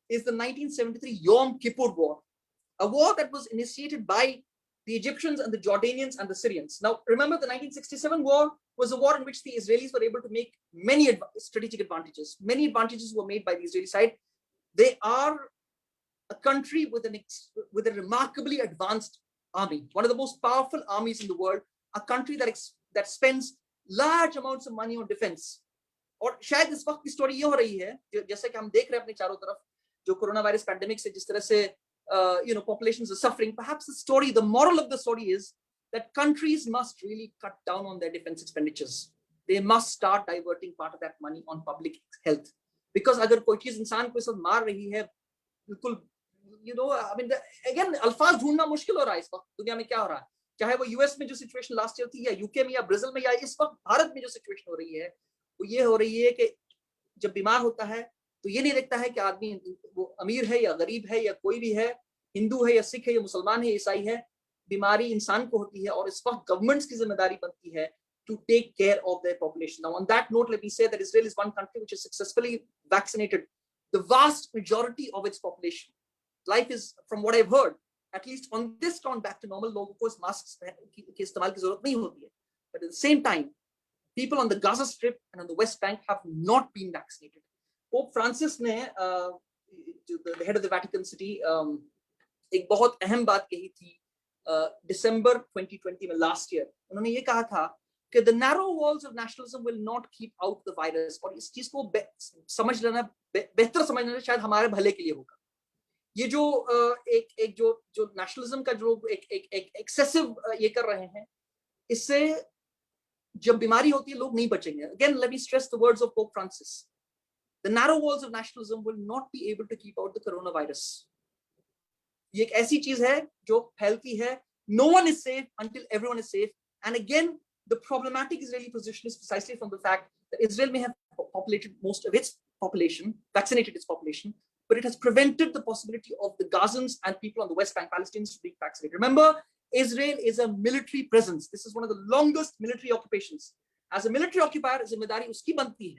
is the 1973 Yom Kippur War, a war that was initiated by the Egyptians and the Jordanians and the Syrians. Now, remember, the 1967 war was a war in which the Israelis were able to make many strategic advantages. Many advantages were made by the Israeli side. They are a country with a remarkably advanced army, one of the most powerful armies in the world, a country that spends large amounts of money on defense. और शायद इस वक्त की story ये हो रही है, जैसे कि हम देख रहे हैं अपने चारों तरफ, जो कोरोना वायरस पैंडेमिक से जिस तरह से populations are suffering. Perhaps the moral of the story is that countries must really cut down on their defense expenditures. They must start diverting part of that money on public health, because अगर कोई चीज इंसान को इस वक्त मार रही है, बिल्कुल I mean, again, अल्फाज ढूंढना मुश्किल हो रहा है इस वक्त दुनिया में क्या हो रहा है, चाहे वो यूएस में जो सिचुएशन लास्ट ईयर थी, या यूके में, या ब्राजील में, या इस वक्त भारत में जो सिचुएशन हो रही है, वो ये हो रही है कि जब बीमार होता है तो ये नहीं देखता है कि आदमी वो अमीर है या गरीब है या कोई भी है, हिंदू है या सिख है या मुसलमान है या ईसाई है, बीमारी इंसान को होती है. और इस वक्त गवर्नमेंट्स की जिम्मेदारी बनती है to take care of their population. Now, on that note, let me say that Israel is one country which has successfully vaccinated the vast majority of its population. Life is, from what I've heard, at least on this count, back to normal. लोगों को इस mask के इस्तेमाल की जरूरत नहीं होती है. But at the same time, people on the Gaza Strip and on the West Bank have not been vaccinated. Pope Francis ने, the head of the Vatican City, एक बहुत अहम बात कही थी December 2020 में, last year. उन्होंने ये कहा था कि the narrow walls of nationalism will not keep out the virus. और इस चीज को समझ लेना, बेहतर समझ लेना शायद हमारे भले के लिए होगा. ये जो एक जो नेशनलिज्म का जो एक एक्सेसिव ये कर रहे हैं, इससे जब बीमारी होती है लोग नहीं बचेंगे. Again, let me stress the words of Pope Francis. The narrow walls of nationalism will not be able to keep out the coronavirus. ये एक ऐसी चीज है जो फैलती है. No one is safe until everyone is safe. And again, the problematic Israeli position is precisely from the fact that Israel may have populated most of its population, vaccinated its population, but it has prevented the possibility of the Gazans and people on the West Bank, Palestinians, being vaccinated. Remember, Israel is a military presence. This is one of the longest military occupations. As a military occupier, zimmedari uski banti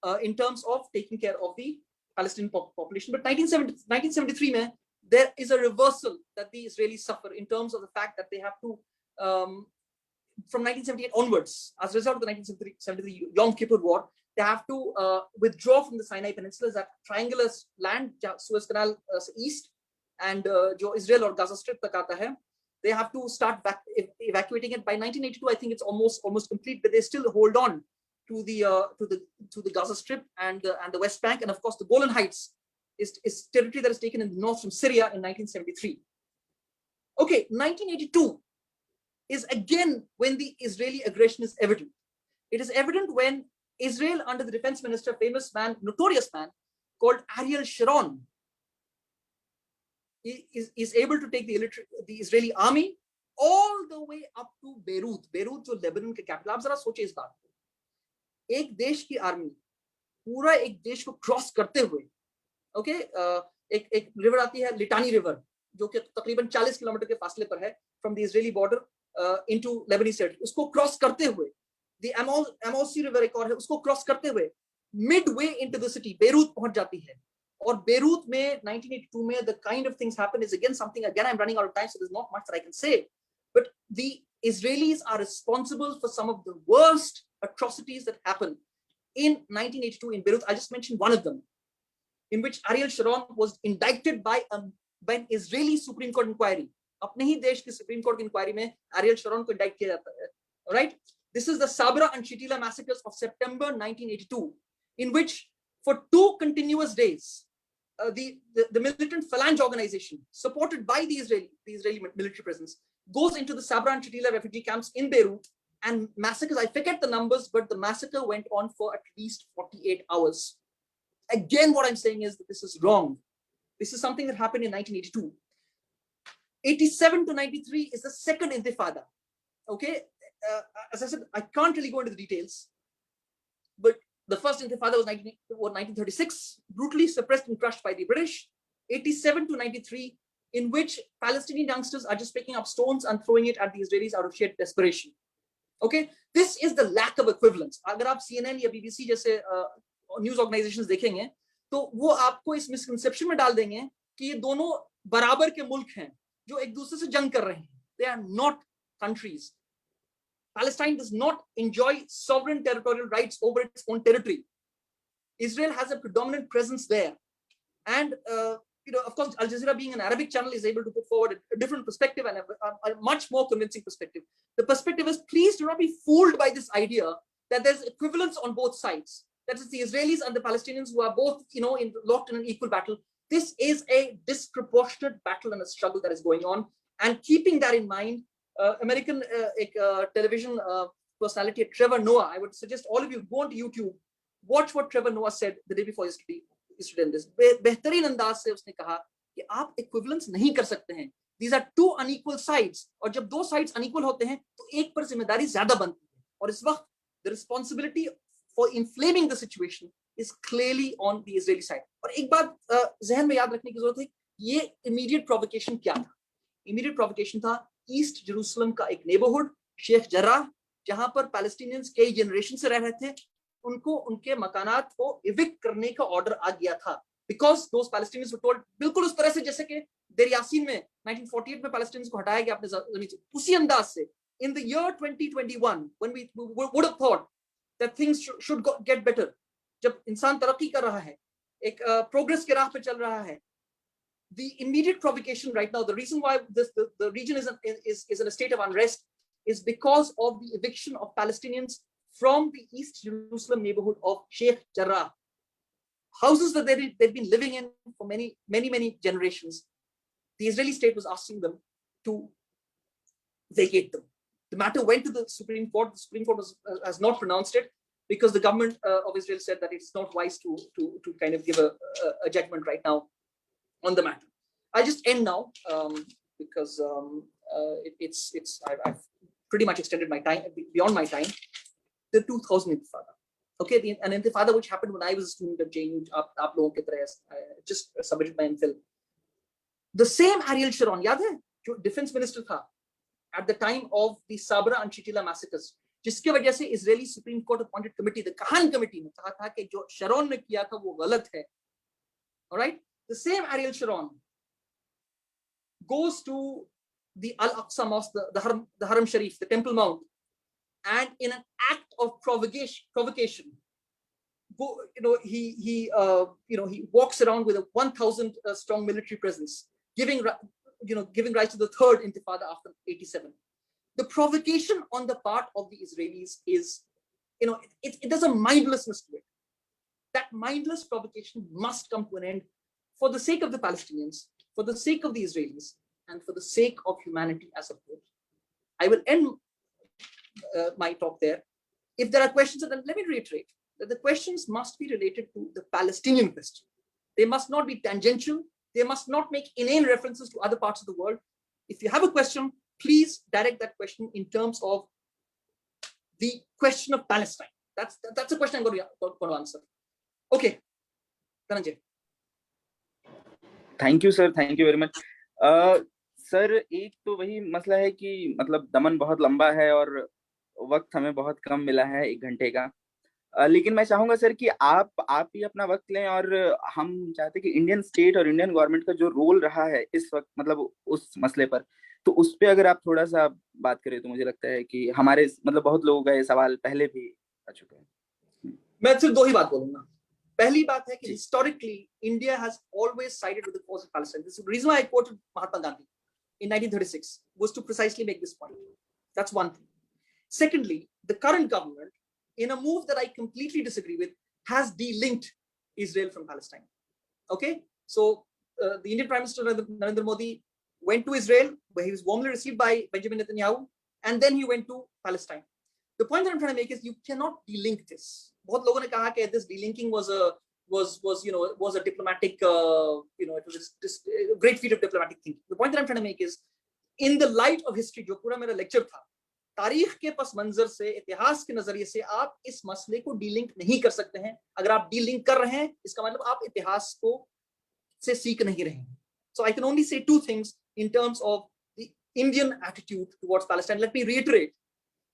hai in terms of taking care of the Palestinian population. But 1973, mein, there is a reversal that the Israelis suffer in terms of the fact that they have to, from 1978 onwards, as a result of the 1973 Yom Kippur War, they have to withdraw from the Sinai Peninsula, that triangular land, Suez Canal east, and jo Israel or Gaza Strip tak aata hai, they have to start evacuating it. By 1982, I think it's almost complete, but they still hold on to the Gaza Strip and the West Bank, and of course the Golan Heights is territory that is taken in the north from Syria in 1973. Okay, 1982 is again when the Israeli aggression is evident. It is evident when Israel, under the defense minister, famous man, notorious man, called Ariel Sharon, is able to take the Israeli army all the way up to Beirut. Beirut, जो Lebanon के capital, आप जरा सोचिए इस बात को, एक देश की आर्मी पूरा एक देश को क्रॉस करते हुए, ओके, एक रिवर आती है लिटानी रिवर, जो कि तकरीबन 40 किलोमीटर के फासले पर है from the Israeli border into Lebanese territory, उसको क्रॉस करते हुए द एमोसी रिवर एक और है, उसको क्रॉस करते हुए Midway into the city Beirut पहुंच जाती है. और बेरूत में 1982 में the kind of things happen is again something, again I'm running out of time, so there's not much that I can say, but the Israelis are responsible for some of the worst atrocities that happened in 1982 in Beirut. I just mentioned one of them, in which Ariel Sharon was indicted by an Israeli Supreme Court inquiry. अपने ही देश की Supreme Court inquiry में Ariel Sharon को indict किया जाता है. All right, this is the Sabra and Shatila massacres of September 1982, in which for 2 continuous days the militant Phalange organization, supported by the Israeli military presence, goes into the Sabra and Shatila refugee camps in Beirut and massacres. I forget the numbers, but the massacre went on for at least 48 hours. Again, what I'm saying is that this is wrong. This is something that happened in 1982. 87 to 93 is the second Intifada. Okay, as I said, I can't really go into the details, but the first Intifada was 1936, brutally suppressed and crushed by the British. 87 to 93, in which Palestinian youngsters are just picking up stones and throwing it at the Israelis out of sheer desperation. Okay, this is the lack of equivalence. अगर आप CNN या BBC जैसे news organizations देखेंगे, तो वो आपको इस misconception में डाल देंगे कि ये दोनों बराबर के मुल्क हैं जो एक दूसरे से जंग कर रहे हैं. They are not countries. Palestine does not enjoy sovereign territorial rights over its own territory. Israel has a predominant presence there. And, of course, Al Jazeera, being an Arabic channel, is able to put forward a different perspective and a much more convincing perspective. The perspective is, please do not be fooled by this idea that there's equivalence on both sides. That is the Israelis and the Palestinians who are both, locked in an equal battle. This is a disproportionate battle and a struggle that is going on. And keeping that in mind, American television personality Trevor Noah, I would suggest all of you go onto YouTube, watch what Trevor Noah said the day before yesterday in this. बेहतरीन अंदाज से उसने कहा कि आप equivalence नहीं कर सकते हैं. These are 2 unequal sides, और जब 2 sides unequal होते हैं तो एक पर जिम्मेदारी ज्यादा बनती है. और इस वक्त the responsibility for inflaming the situation is clearly on the Israeli side. और एक बात जहन में याद रखने की जरूरत है, ये immediate provocation क्या था? Immediate provocation था ईस्ट जेरूसलम का एक नेबरहुड शेख जर्राह, जहां पर पैलेस्टीनियंस कई जनरेशन से रह रहे थे, उनको उनके मकानात को इविक्ट करने का ऑर्डर आ गया था, because those Palestinians were told, बिल्कुल उस तरह से जैसे कि देर यासीन में 1948 में पैलेस्टीनियंस को हटाया गया अपने जमीन से, उसी अंदाज से in the year 2021 when we would have thought that things should get better, जब इंसान तरक्की कर रहा है, एक प्रोग्रेस के राह पे चल रहा है, the immediate provocation right now, the reason why the region is in a state of unrest is because of the eviction of Palestinians from the East Jerusalem neighborhood of Sheikh Jarrah. Houses that they've been living in for many generations. The Israeli state was asking them to vacate them. The matter went to the Supreme Court. The Supreme Court has not pronounced it because the government of Israel said that it's not wise to kind of give a judgment right now on the matter. I'll just end now because I've pretty much extended my time beyond my time. The 2000 Intifada. Okay, an intifada which happened when I was a student at JNU, aap logon ki tarah, I just submitted my MPhil. The same Ariel Sharon, याद है, जो defense minister था at the time of the Sabra and Shatila massacres, जिसके वजह से Israeli supreme court appointed committee, the Kahan committee, ने कहा था कि जो शरोन ने किया था वो गलत है. Alright, the same Ariel Sharon goes to the Al-Aqsa Mosque, the Haram Sharif, the Temple Mount, and in an act of provocation, he walks around with a 1,000 strong military presence, giving rise to the third Intifada after 87. The provocation on the part of the Israelis is, it does a mindlessness to it. That mindless provocation must come to an end for the sake of the Palestinians, for the sake of the Israelis, and for the sake of humanity as a whole. I will end my talk there. If there are questions, then let me reiterate that the questions must be related to the Palestinian question. They must not be tangential. They must not make inane references to other parts of the world. If you have a question, please direct that question in terms of the question of Palestine. That's a question I'm going to answer. Okay, Dhananjay. Thank you sir, thank you very much. Sir, एक तो वही मसला है कि मतलब दमन बहुत लंबा है और वक्त हमें बहुत कम मिला है, 1 घंटे का. लेकिन मैं चाहूंगा सर कि आप ही अपना वक्त लें, और हम चाहते हैं कि इंडियन स्टेट और इंडियन गवर्नमेंट का जो रोल रहा है इस वक्त, मतलब उस मसले पर, तो उस पे अगर आप थोड़ा सा बात करें तो मुझे लगता है कि हमारे मतलब बहुत लोगों का ये सवाल पहले भी आ चुका है. मैं सिर्फ 2 ही बात बोलूंगा. पहली बात है कि historically India has always sided with the cause of Palestine. This is the reason why I quoted Mahatma Gandhi in 1936, was to precisely make this point. That's one thing. Secondly, the current government, in a move that I completely disagree with, has delinked Israel from Palestine. Okay, so the Indian Prime Minister Narendra Modi went to Israel, where he was warmly received by Benjamin Netanyahu, and then he went to Palestine. The point that I'm trying to make is you cannot delink this. बहुत लोगों ने कहा कि this delinking was a diplomatic, it was a great feat of diplomatic thinking. The point that I'm trying to make is, in the light of history, जो पूरा मेरा lecture था, तारीख के पस मंजर से, इतिहास के नजरिए से आप इस मसले को डीलिंक नहीं कर सकते हैं. अगर आप डीलिंक कर रहे हैं, इसका मतलब आप इतिहास को से सीख नहीं रहे हैं. So I can only say 2 things in terms of the Indian attitude towards Palestine. Let me reiterate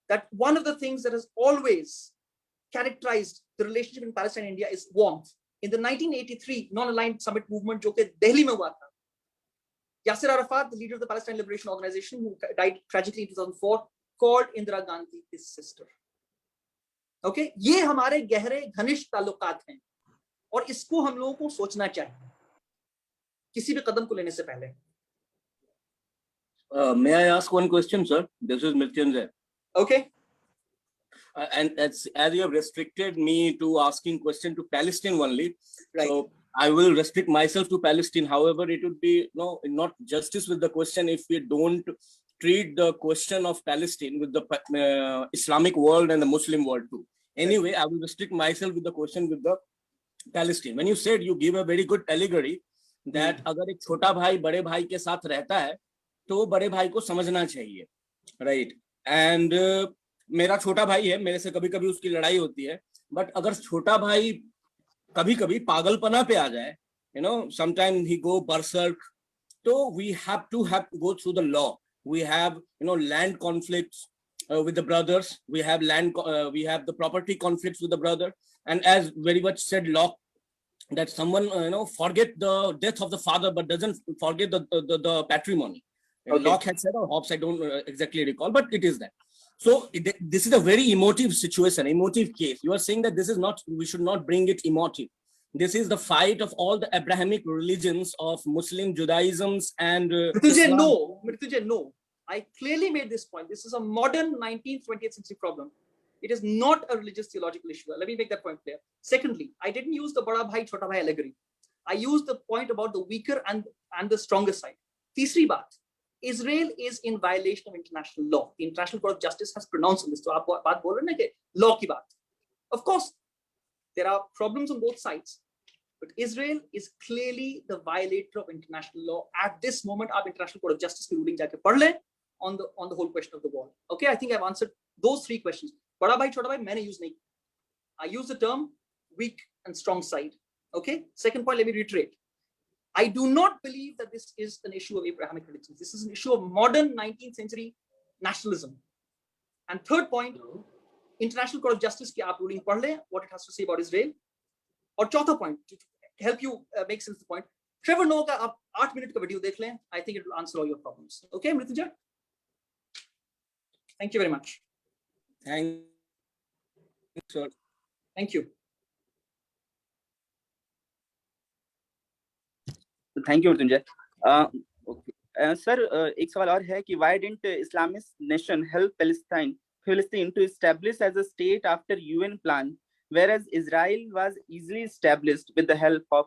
that one of the things that has always characterized the relationship in Palestine and India is warmth. In the 1983 non-aligned summit movement, जो कि दिल्ली में हुआ था, Yasser Arafat, the leader of the Palestine Liberation Organization, who died tragically in 2004, called Indira Gandhi his sister. Okay, ये हमारे गहरे घनिष्ठ ताल्लुकात हैं, और इसको हम लोगों को सोचना चाहिए किसी भी कदम को लेने से पहले. May I ask one question, sir? This is Mrityunjay. Okay. And as you have restricted me to asking question to Palestine only, Right. so I will restrict myself to Palestine. However, it would be not justice with the question if we don't treat the question of Palestine with the Islamic world and the Muslim world too. Anyway, I will restrict myself with the question with the Palestine. When you said, you give a very good allegory that अगर एक छोटा भाई बड़े भाई के साथ रहता है तो बड़े भाई को समझना चाहिए, right? And मेरा छोटा भाई है, मेरे से कभी कभी उसकी लड़ाई होती है, बट अगर छोटा भाई कभी कभी पागलपना पे आ जाए, sometimes he go berserk, so we have to go through the law. We have land conflicts with the brothers, we have we have the property conflicts with the brother, and as very much said Locke, that someone forget the death of the father but doesn't forget the patrimony. Okay. Locke had said, or Hobbes, I don't exactly recall, but it is that. So this is a very emotive situation, emotive case. You are saying that this is not, we should not bring it emotive. This is the fight of all the Abrahamic religions of Muslim, Judaisms, and Mrityunjay, no. I clearly made this point. This is a modern 19th, 20th century problem. It is not a religious theological issue. Let me make that point clear. Secondly, I didn't use the Bada Bhai, Chota Bhai allegory. I used the point about the weaker and the stronger side. Tisri baat, Israel is in violation of international law. The International Court of Justice has pronounced on this. So, aap baat bol rahe hain na law ki baat. Of course, there are problems on both sides, but Israel is clearly the violator of international law. At this moment, aap International Court of Justice ki ruling jaake padh le on the whole question of the wall. Okay, I think I've answered those 3 questions. Bada bhai, chota bhai, maine use nahi. I use the term weak and strong side. Okay. Second point, let me reiterate. I do not believe that this is an issue of Abrahamic religions. This is an issue of modern 19th century nationalism. And third point, International Court of Justice की आप ruling पढ़ लें, what it has to say about Israel. और चौथा point, to help you make sense of the point, Trevor Noah का आप 8 minute का video देख लें. I think it will answer all your problems. Okay, Mrityunjay? Thank you very much. Thank you, sir. Thank you. Thank you Mrityunjay. Sir एक सवाल और है कि why didn't Islamic nation help Palestine to establish as a state after UN plan, whereas Israel was easily established with the help of